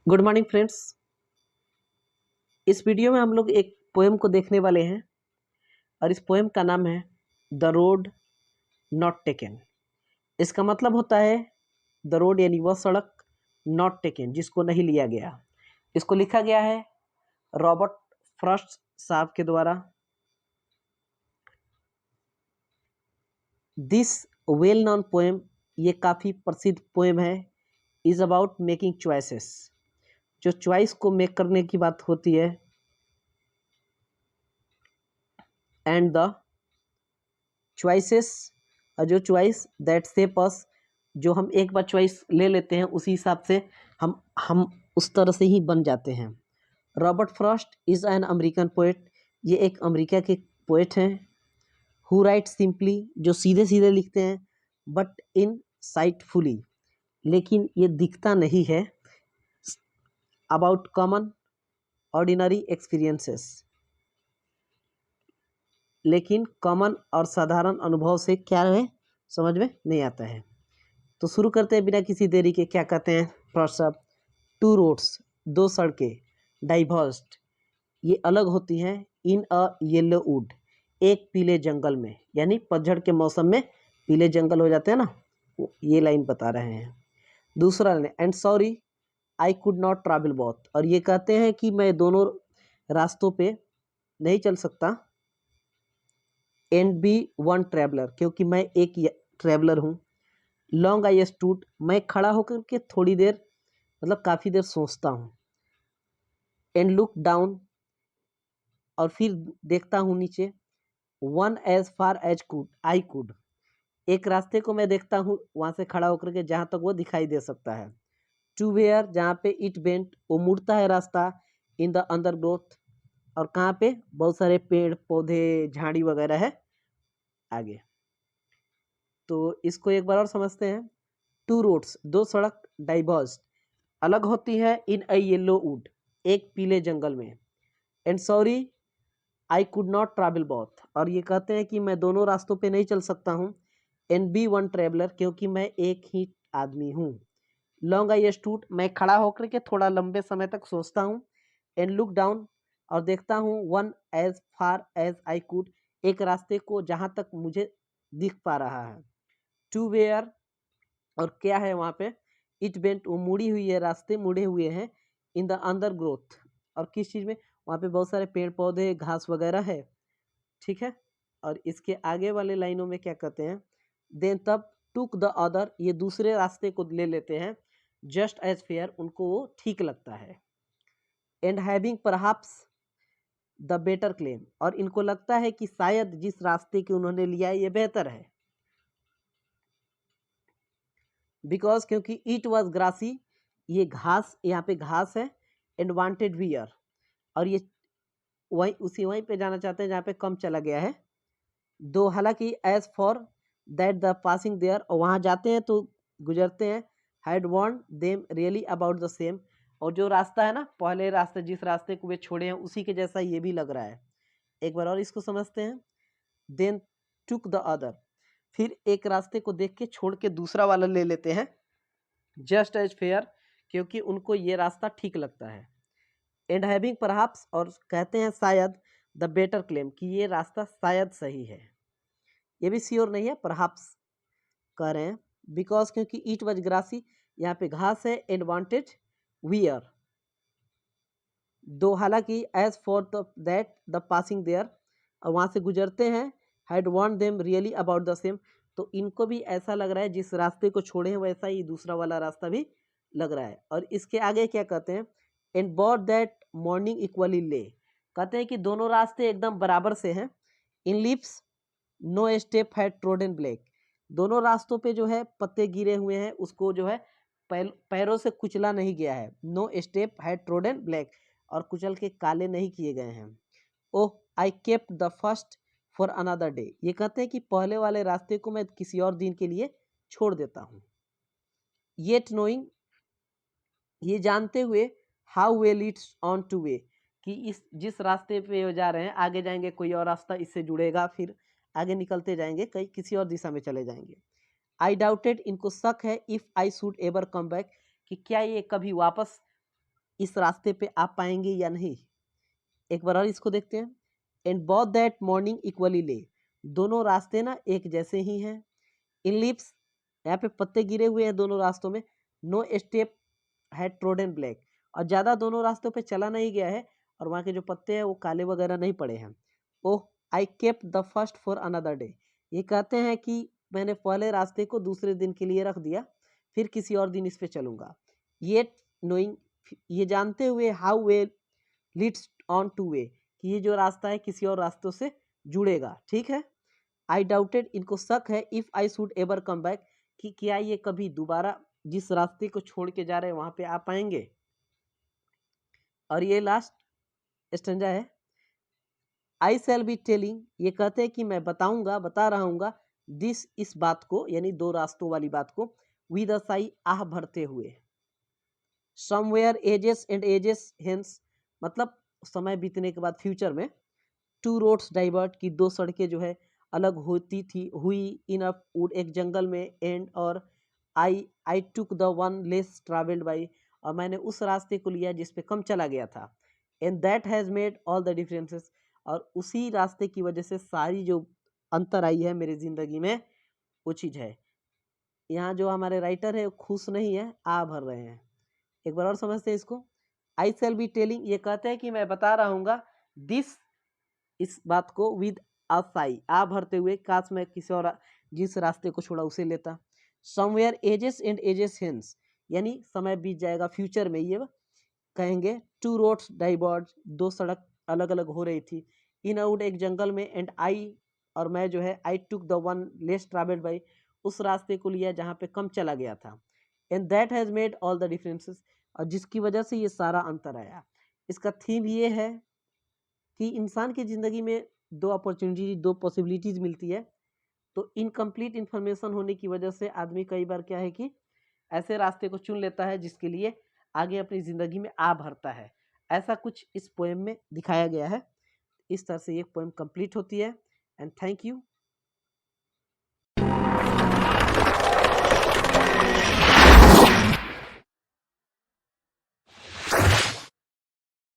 Good morning friends. इस video में हम लोग एक पोएम को देखने वाले हैं और इस पोएम का नाम है द रोड नॉट टेकन। इसका मतलब होता है द रोड यानी वह सड़क, नॉट टेकन जिसको नहीं लिया गया। इसको लिखा गया है रॉबर्ट फ्रॉस्ट साहब के द्वारा। दिस वेल नोन पोएम, ये काफ़ी प्रसिद्ध पोएम है, इज़ अबाउट मेकिंग चॉइसेस। जो चॉइस को मेक करने की बात होती है एंड द चॉइसेस, जो चॉइस दैट शेप अस, जो हम एक बार चॉइस ले लेते हैं उसी हिसाब से हम उस तरह से ही बन जाते हैं। Robert Frost is an American poet, ये एक अमेरिका के पोएट हैं। हु राइट सिंपली, जो सीधे सीधे लिखते हैं, बट इन साइटफुली, लेकिन ये दिखता नहीं है, अबाउट कॉमन ऑर्डिनरी एक्सपीरियंसेस, लेकिन कॉमन और साधारण अनुभव से क्या है समझ में नहीं आता है। तो शुरू करते हैं बिना किसी देरी के। क्या कहते हैं फ्रॉस्ट साहब? टू रोड्स, दो सड़कें, डाइवर्स्ड, ये अलग होती हैं, इन अ येलो वुड, एक पीले जंगल में, यानी पतझड़ के मौसम में पीले जंगल हो जाते हैं ना, ये लाइन बता रहे हैं। दूसरा line, and sorry I could not travel both, और ये कहते हैं कि मैं दोनों रास्तों पे नहीं चल सकता। एंड बी वन ट्रैवलर, क्योंकि मैं एक ट्रैवलर हूँ। लॉन्ग आई स्टूड, मैं खड़ा होकर के थोड़ी देर मतलब काफ़ी देर सोचता हूँ। एंड लुक डाउन, और फिर देखता हूँ नीचे। One as far as could I could, एक रास्ते को मैं देखता हूँ वहाँ से खड़ा होकर के जहाँ तक वो दिखाई दे सकता है। टू वेयर, जहाँ पे इट बेंट, वो मुड़ता है रास्ता। इन द अंडर ग्रोथ, और कहाँ पे बहुत सारे पेड़ पौधे झाड़ी वगैरह है आगे। तो इसको एक बार और समझते हैं। टू रोड्स, दो सड़क, डाइवर्स, अलग होती है, इन अ येलो वुड, एक पीले जंगल में। And sorry I could not travel both, और ये कहते हैं कि मैं दोनों रास्तों पे नहीं चल सकता हूँ। एंड बी वन ट्रैवलर, क्योंकि मैं एक ही आदमी हूँ। लॉन्ग आई स्टूड, मैं खड़ा होकर के थोड़ा लंबे समय तक सोचता हूँ। एंड लुक डाउन, और देखता हूँ। One as far as I could, एक रास्ते को जहाँ तक मुझे दिख पा रहा है। टू वेयर, और क्या है वहाँ पे, इट बेंट, वो मुड़ी हुई है, रास्ते मुड़े हुए हैं। इन द अंडर ग्रोथ, और किस चीज़ में, वहाँ पे बहुत सारे पेड़ पौधे घास वगैरह है, ठीक है। और इसके आगे वाले लाइनों में क्या कहते हैं, देन तब टुक द अदर, ये दूसरे रास्ते को ले लेते हैं। जस्ट एज फेयर, उनको वो ठीक लगता है। And having perhaps the better claim, और इनको लगता है कि शायद जिस रास्ते की उन्होंने लिया है ये बेहतर है। बिकॉज, क्योंकि इट वॉज ग्रासी, ये घास, यहाँ पे घास है। एंड वांटेड वियर, और ये वहीं पे जाना चाहते हैं जहाँ पे कम चला गया है। दो, हालांकि as for that the passing there, और वहाँ जाते हैं तो गुजरते हैं। हैड वॉन्ट them really about the same, और जो रास्ता है ना, पहले रास्ते जिस रास्ते को वे छोड़े हैं उसी के जैसा ये भी लग रहा है। एक बार और इसको समझते हैं। देन टुक द अदर, फिर एक रास्ते को देख के छोड़ के दूसरा वाला ले लेते हैं। जस्ट एज फेयर, क्योंकि उनको ये रास्ता ठीक लगता है। एंड हैविंग परहैप्स, और कहते हैं शायद, द बेटर क्लेम, कि ये रास्ता शायद सही है, ये भी श्योर नहीं है, परहैप्स कह रहे हैं। बिकॉज, क्योंकि ईट वज ग्रासी, यहाँ पे घास है। एंड वांटेड वियर, दो, हालांकि as for that the passing there, और वहाँ से गुजरते हैं। हैड वांट them really about the same, तो इनको भी ऐसा लग रहा है जिस रास्ते को छोड़े हैं वैसा ही दूसरा वाला रास्ता भी लग रहा है। और इसके आगे क्या कहते हैं, and bought that morning equally ले, कहते हैं कि दोनों रास्ते एकदम बराबर से हैं। In leaves no step had trodden black, दोनों रास्तों पे जो है पत्ते गिरे हुए हैं, उसको जो है पैरों से कुचला नहीं गया है। No step had trodden black, और कुचल के काले नहीं किए गए हैं। Oh I kept the first for another day, ये कहते हैं कि पहले वाले रास्ते को मैं किसी और दिन के लिए छोड़ देता हूँ। येट नोइंग, ये जानते हुए, how way Leeds on two way, कि इस जिस रास्ते पे जा रहे हैं आगे जाएंगे कोई और रास्ता इससे जुड़ेगा, फिर आगे निकलते जाएंगे, कहीं किसी और दिशा में चले जाएंगे। आई डाउटेड, इनको शक है, if I should ever come back, कि क्या ये कभी वापस इस रास्ते पे आप पाएंगे या नहीं। एक बार और इसको देखते हैं। And both that morning equally ले, दोनों रास्ते ना एक जैसे ही हैं। इन लिप्स, यहाँ पे पत्ते गिरे हुए हैं दोनों रास्तों में। नो स्टेप है ट्रोडन ब्लैक, और ज़्यादा दोनों रास्तों पे चला नहीं गया है, और वहाँ के जो पत्ते हैं वो काले वगैरह नहीं पड़े हैं। Oh I kept the first for another day, ये कहते हैं कि मैंने पहले रास्ते को दूसरे दिन के लिए रख दिया, फिर किसी और दिन इस पे चलूँगा। येट नोइंग, ये जानते हुए, how way Leeds on two way, कि ये जो रास्ता है किसी और रास्तों से जुड़ेगा। ठीक है। आई डाउटेड, इनको शक है, if I should ever come back, कि क्या ये कभी दोबारा जिस रास्ते को छोड़ के जा रहे हैं वहाँ पे आ पाएंगे। और ये लास्ट स्टेंजा है। आई शैल बी टेलिंग, ये कहते हैं कि मैं बताऊंगा, बता रहा हूँ दिस, इस बात को, यानी दो रास्तों वाली बात को, विद अ साई, आह भरते हुए। Somewhere ages and ages hence, मतलब समय बीतने के बाद फ्यूचर में। टू रोड्स डाइवर्ट, की दो सड़कें जो है अलग होती थी, हुई। इन अ वुड, एक जंगल में। एंड, और I took the one less travelled by, और मैंने उस रास्ते को लिया जिस पे कम चला गया था। And that has made all the differences, और उसी रास्ते की वजह से सारी जो अंतर आई है मेरी ज़िंदगी में, वो चीज़ है। यहाँ जो हमारे राइटर है वो खुश नहीं है, आ भर रहे हैं। एक बार और समझते हैं इसको। आई शैल बी टेलिंग, ये कहते हैं कि मैं बता रहा हूँ दिस, इस बात को, विद अ साई, आ भरते हुए, काश मैं किसी और जिस रास्ते को छोड़ा उसे लेता। Somewhere ages and ages hence, यानी समय बीत जाएगा फ्यूचर में, ये कहेंगे। टू रोड्स डाइवर्ज, दो सड़क अलग अलग हो रही थी। इन आउट, एक जंगल में। एंड आई, और मैं जो है, I took the one less travelled by, उस रास्ते को लिया जहाँ पे कम चला गया था। And that has made all the differences, और जिसकी वजह से ये सारा अंतर आया। इसका थीम ये है कि इंसान की ज़िंदगी में दो अपॉर्चुनिटी, दो पॉसिबिलिटीज़ मिलती है। तो इनकम्प्लीट इन्फॉर्मेशन होने की वजह से आदमी कई बार क्या है कि ऐसे रास्ते को चुन लेता है जिसके लिए आगे अपनी ज़िंदगी में आ भरता है। ऐसा कुछ इस पोएम में दिखाया गया है। इस तरह से ये पोएम कंप्लीट होती है। And thank you.